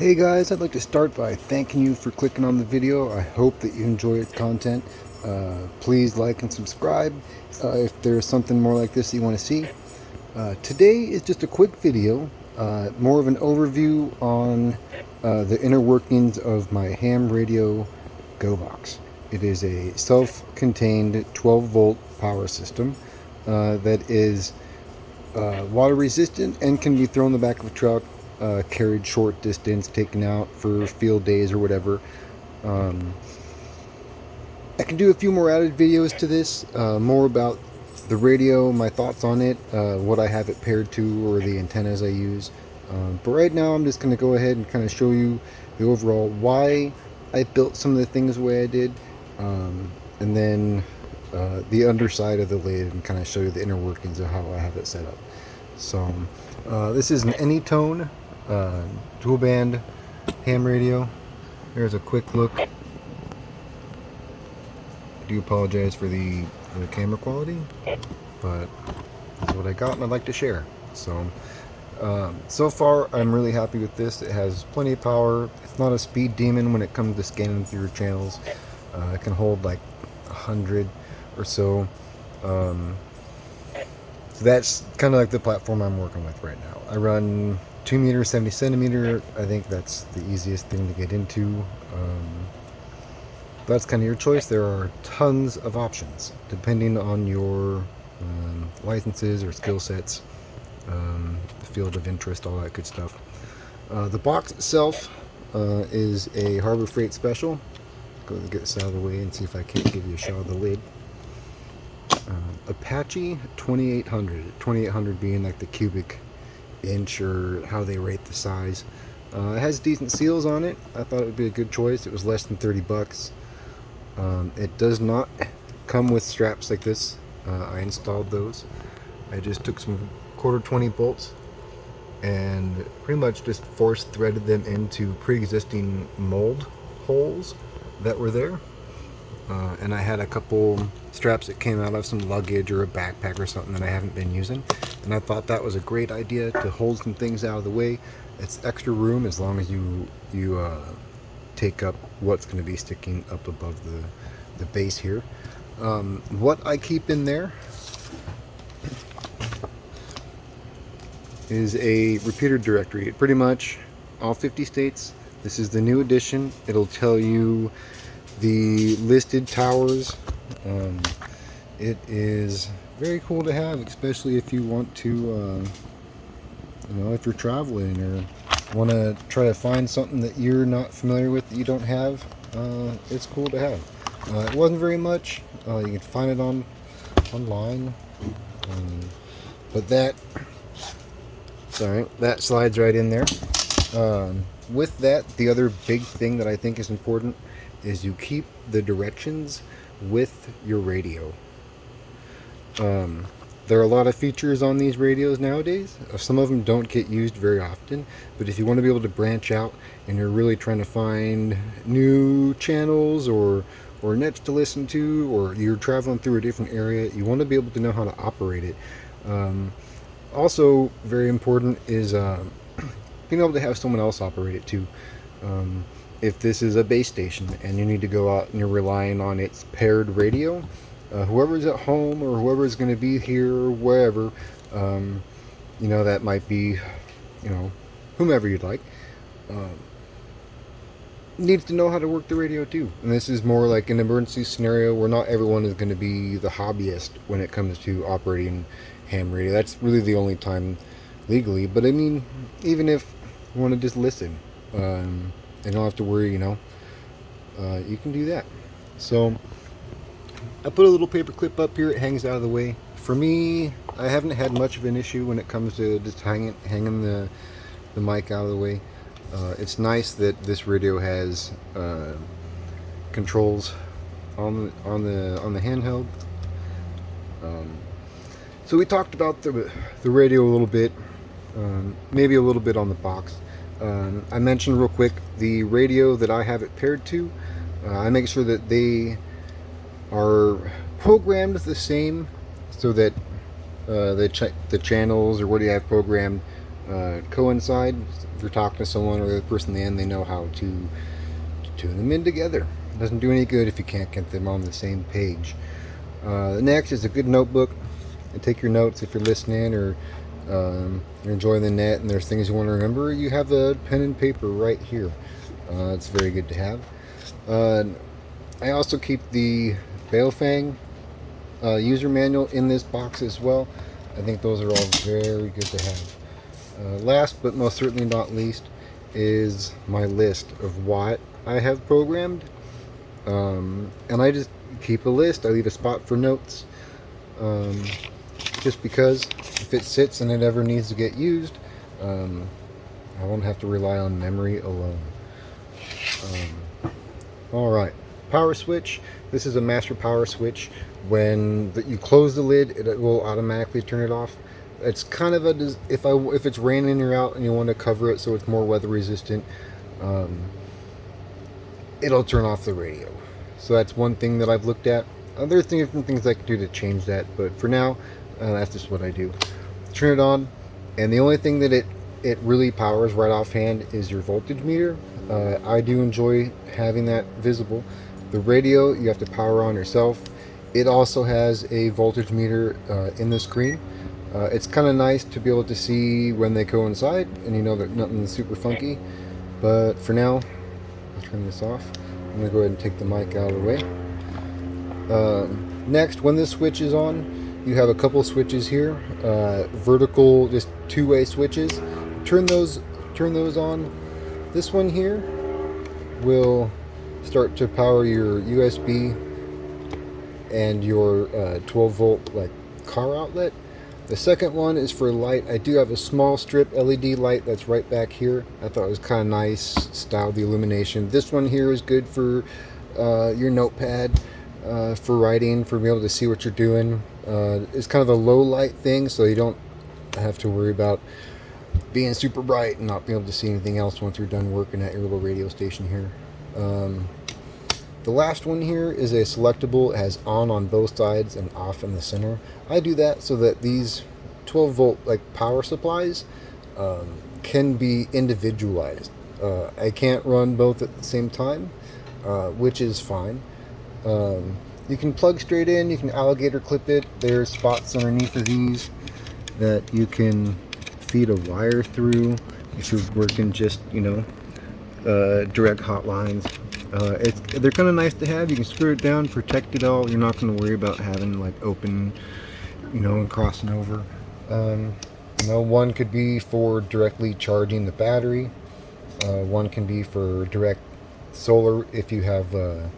Hey guys, I'd like to start by thanking you for clicking on the video. I hope that you enjoy its content. Please like and subscribe if there's something more like this that you want to see. Today is just a quick video, more of an overview on the inner workings of my ham radio Go box. It is a self-contained 12-volt power system that is water resistant and can be thrown in the back of a truck, carried short distance, taken out for field days or whatever. I can do a few more added videos to this, more about the radio, my thoughts on it, what I have it paired to, or the antennas I use. But right now I'm just going to go ahead and kind of show you the overall why I built some of the things the way I did, and then the underside of the lid, and kind of show you the inner workings of how I have it set up. So this is an Anytone dual band ham radio. Here's a quick look. I do apologize for the camera quality, but that's what I got and I'd like to share. So so far I'm really happy with this. It has plenty of power. It's not a speed demon when it comes to scanning through your channels. It can hold like 100 or so. So that's kind of like the platform I'm working with right now. I run 2 meter 70 centimeter. I think that's the easiest thing to get into. That's kind of your choice. There are tons of options depending on your licenses or skill sets, field of interest, all that good stuff. The box itself is a Harbor Freight special. Go get this out of the way and see if I can't give you a shot of the lid. Apache 2800 being like the cubic inch or how they rate the size. It has decent seals on it. I thought it would be a good choice. It was less than 30 bucks. It does not come with straps like this. I installed those. I just took some 1/4 bolts and pretty much just force threaded them into pre-existing mold holes that were there. And I had a couple straps that came out of some luggage or a backpack or something that I haven't been using, and I thought that was a great idea to hold some things out of the way. It's extra room as long as you take up what's going to be sticking up above the base here. What I keep in there is a repeater directory. Pretty much all 50 states. This is the new edition. It'll tell you the listed towers. It is very cool to have, especially if you want to, if you're traveling or want to try to find something that you're not familiar with, that you don't have. It's cool to have. It wasn't very much. You can find it online, but that slides right in there. With that, the other big thing that I think is important is you keep the directions with your radio. There are a lot of features on these radios nowadays. Some of them don't get used very often, but if you want to be able to branch out and you're really trying to find new channels or nets to listen to, or you're traveling through a different area, you want to be able to know how to operate it. Also very important is being able to have someone else operate it too. If this is a base station and you need to go out and you're relying on its paired radio, whoever's at home or whoever's going to be here or wherever, that might be, whomever you'd like, needs to know how to work the radio too. And this is more like an emergency scenario where not everyone is going to be the hobbyist when it comes to operating ham radio. That's really the only time legally. But I mean, even if you want to just listen, and don't have to worry, you can do that. So I put a little paper clip up here. It hangs out of the way. For me, I haven't had much of an issue when it comes to just hanging the mic out of the way. It's nice that this radio has controls on the handheld. So we talked about the radio a little bit, maybe a little bit on the box. I mentioned real quick the radio that I have it paired to. I make sure that they are programmed the same, so that the channels or what do you have programmed coincide. If you're talking to someone or the other person in the end, they know how to tune them in together. It doesn't do any good if you can't get them on the same page. Next is a good notebook. And take your notes if you're listening or you're enjoying the net and there's things you want to remember. You have a pen and paper right here. It's very good to have. I also keep the Baofeng user manual in this box as well. I think those are all very good to have. Last but most certainly not least is my list of what I have programmed. And I just keep a list. I leave a spot for notes. Just because if it sits and it ever needs to get used, I won't have to rely on memory alone. Alright, power switch. This is a master power switch. When you close the lid, it will automatically turn it off. It's kind of a, if it's raining or out and you want to cover it so it's more weather resistant, it'll turn off the radio. So that's one thing that I've looked at. There are different things I can do to change that, but for now, that's just what I do. Turn it on, and the only thing that it really powers right offhand is your voltage meter. I do enjoy having that visible. The radio you have to power on yourself. It also has a voltage meter in the screen. It's kind of nice to be able to see when they coincide, and you know that nothing's super funky. But for now, I'll turn this off. I'm going to go ahead and take the mic out of the way. Next, when this switch is on, you have a couple switches here, vertical, just two-way switches. Turn those on. This one here will start to power your USB and your 12-volt like car outlet. The second one is for light. I do have a small strip LED light that's right back here. I thought it was kind of nice, style the illumination. This one here is good for your notepad, for writing, for being able to see what you're doing. It's kind of a low light thing, so you don't have to worry about being super bright and not being able to see anything else once you're done working at your little radio station here. The last one here is a selectable. It has on both sides and off in the center. I do that so that these 12-volt like power supplies can be individualized. I can't run both at the same time, which is fine. You can plug straight in, you can alligator clip it. There's spots underneath of these that you can feed a wire through if you're working just, you know, direct hot lines. They're kind of nice to have. You can screw it down, protect it all. You're not going to worry about having like open, you know, and crossing over. You know, one could be for directly charging the battery. One can be for direct solar if you have a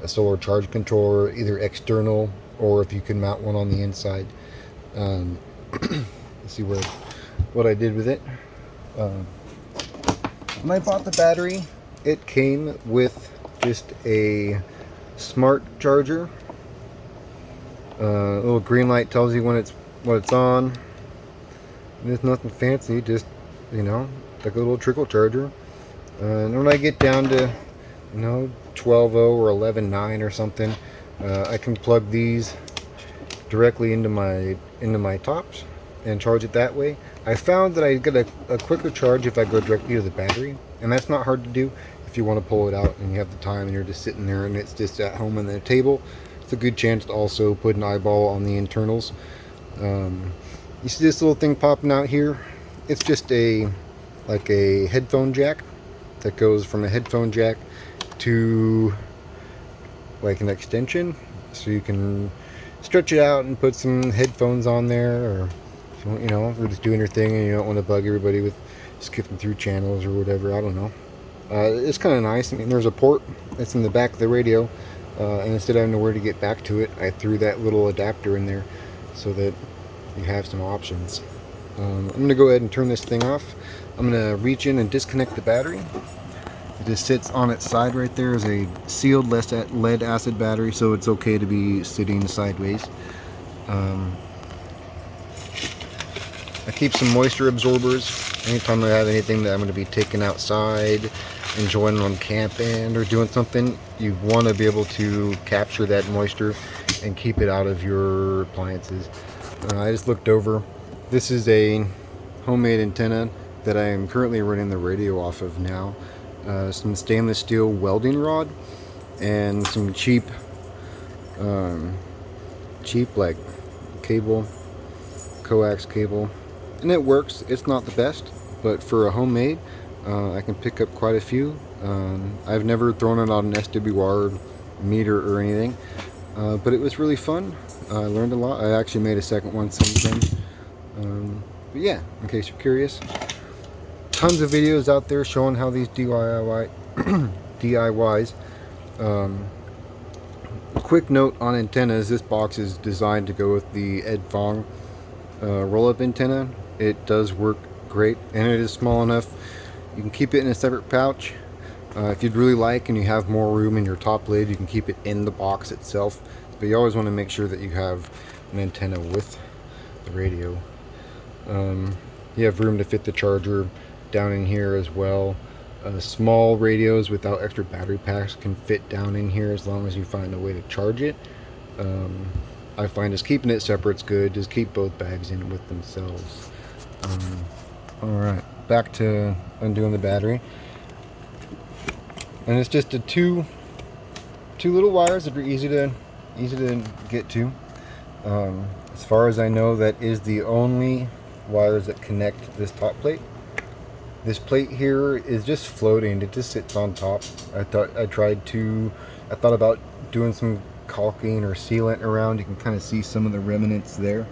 solar charge controller, either external or if you can mount one on the inside. Let's see what I did with it. When I bought the battery, it came with just a smart charger. A little green light tells you when it's on. There's nothing fancy, just, you know, like a little trickle charger. And when I get down to, you know, 12.0 or 11.9 or something, I can plug these directly into my tops and charge it that way. I found that I get a quicker charge if I go directly to the battery, and that's not hard to do if you want to pull it out and you have the time and you're just sitting there and it's just at home on the table. It's a good chance to also put an eyeball on the internals. You see this little thing popping out here? It's just like a headphone jack that goes from a headphone jack to like an extension, so you can stretch it out and put some headphones on there, or you know, if you're just doing your thing and you don't want to bug everybody with skipping through channels or whatever. I don't know. It's kind of nice. I mean, there's a port that's in the back of the radio, and instead of having to where to get back to it, I threw that little adapter in there so that you have some options. I'm going to go ahead and turn this thing off. I'm going to reach in and disconnect the battery. It just sits on its side right there as a sealed lead acid battery, so it's okay to be sitting sideways. I keep some moisture absorbers. Anytime I have anything that I'm going to be taking outside, enjoying on camping or doing something, you want to be able to capture that moisture and keep it out of your appliances. I just looked over. This is a homemade antenna that I am currently running the radio off of now. Some stainless steel welding rod and some cheap like cable, coax cable, and it works. It's not the best, but for a homemade, I can pick up quite a few. I've never thrown it on an SWR meter or anything, but it was really fun. I learned a lot. I actually made a second one since then. But yeah, in case you're curious, tons of videos out there showing how these DIYs. Quick note on antennas: this box is designed to go with the Ed Fong roll-up antenna. It does work great, and it is small enough you can keep it in a separate pouch. If you'd really like and you have more room in your top lid, you can keep it in the box itself, but you always want to make sure that you have an antenna with the radio. You have room to fit the charger down in here as well. Small radios without extra battery packs can fit down in here as long as you find a way to charge it. I find just keeping it separate's good. Just keep both bags in with themselves. Alright, back to undoing the battery. And it's just two little wires that are easy to get to. As far as I know, that is the only wires that connect this top plate. This plate here is just floating. It just sits on top. I thought about doing some caulking or sealant around. You can kind of see some of the remnants there.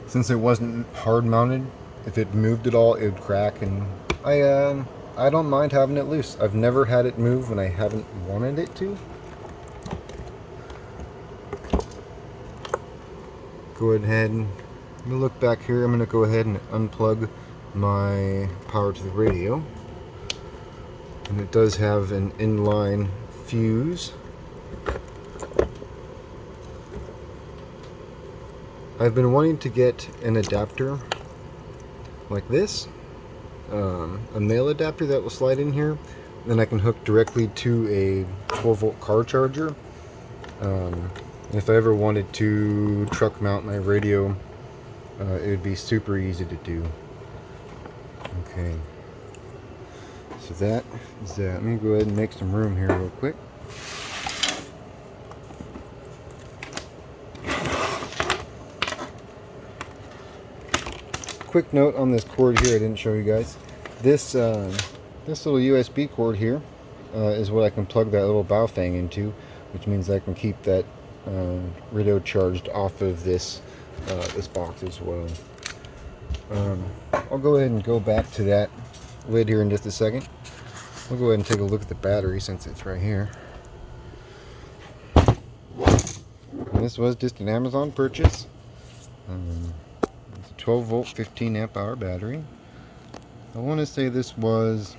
Since it wasn't hard mounted, if it moved at all, it would crack, and I don't mind having it loose. I've never had it move when I haven't wanted it to. Go ahead and look back here. I'm going to go ahead and unplug my power to the radio, and it does have an inline fuse. I've been wanting to get an adapter like this, a male adapter that will slide in here, then I can hook directly to a 12-volt car charger. If I ever wanted to truck mount my radio, it would be super easy to do. Okay, so that is that. Let me go ahead and make some room here real quick. Quick note on this cord here, I didn't show you guys. This little USB cord here is what I can plug that little bow fang into, which means I can keep that radio charged off of this box as well. I'll go ahead and go back to that lid here in just a second. We'll go ahead and take a look at the battery since it's right here. And this was just an Amazon purchase. It's a 12-volt, 15-amp-hour battery. I want to say this was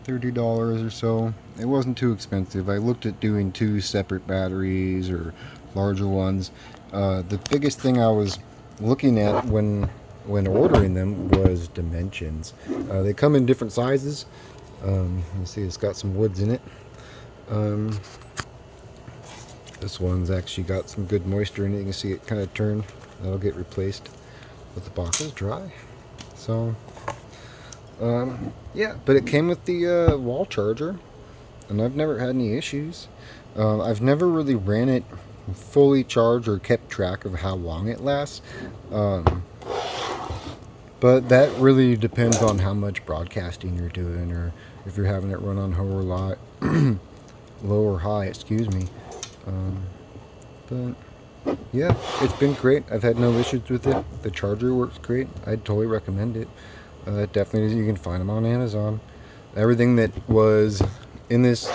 $30 or so. It wasn't too expensive. I looked at doing 2 separate batteries or larger ones. The biggest thing I was looking at when ordering them was dimensions. They come in different sizes. You see it's got some woods in it. This one's actually got some good moisture in it. You can see it kind of turn. That'll get replaced, but the box is dry. So yeah, but it came with the wall charger, and I've never had any issues. I've never really ran it fully charged or kept track of how long it lasts, but that really depends on how much broadcasting you're doing, or if you're having it run on low or high, excuse me. But yeah, it's been great. I've had no issues with it. The charger works great. I'd totally recommend it. Definitely, you can find them on Amazon. Everything that was in this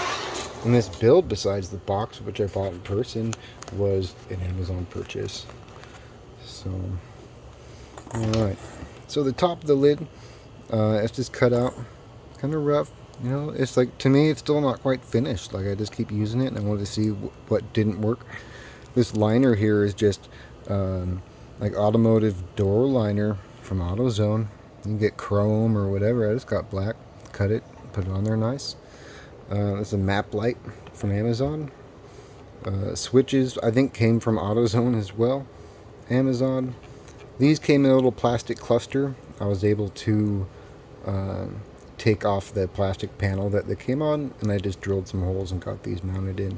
build, besides the box, which I bought in person, was an Amazon purchase. So, alright. So the top of the lid, it's just cut out. Kind of rough. You know, it's like, to me, it's still not quite finished. Like, I just keep using it, and I wanted to see what didn't work. This liner here is just like automotive door liner from AutoZone. You can get chrome or whatever. I just got black, cut it, put it on there nice. This is a map light from Amazon. Switches, I think, came from AutoZone as well. Amazon. These came in a little plastic cluster. I was able to take off the plastic panel that they came on, and I just drilled some holes and got these mounted in.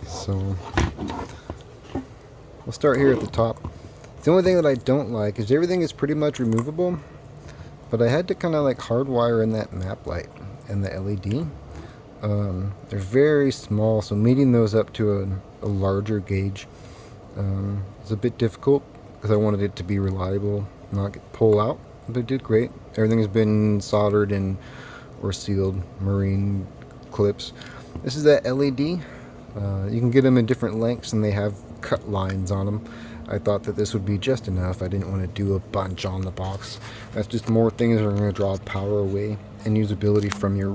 So we'll start here at the top. The only thing that I don't like is everything is pretty much removable, but I had to kind of like hardwire in that map light and the LED. They're very small, so meeting those up to a larger gauge is a bit difficult because I wanted it to be reliable, not pull out, but it did great. Everything has been soldered and or sealed, marine clips. This is that LED. You can get them in different lengths and they have cut lines on them. I thought that this would be just enough. I didn't want to do a bunch on the box. That's just more things that are going to draw power away and usability from your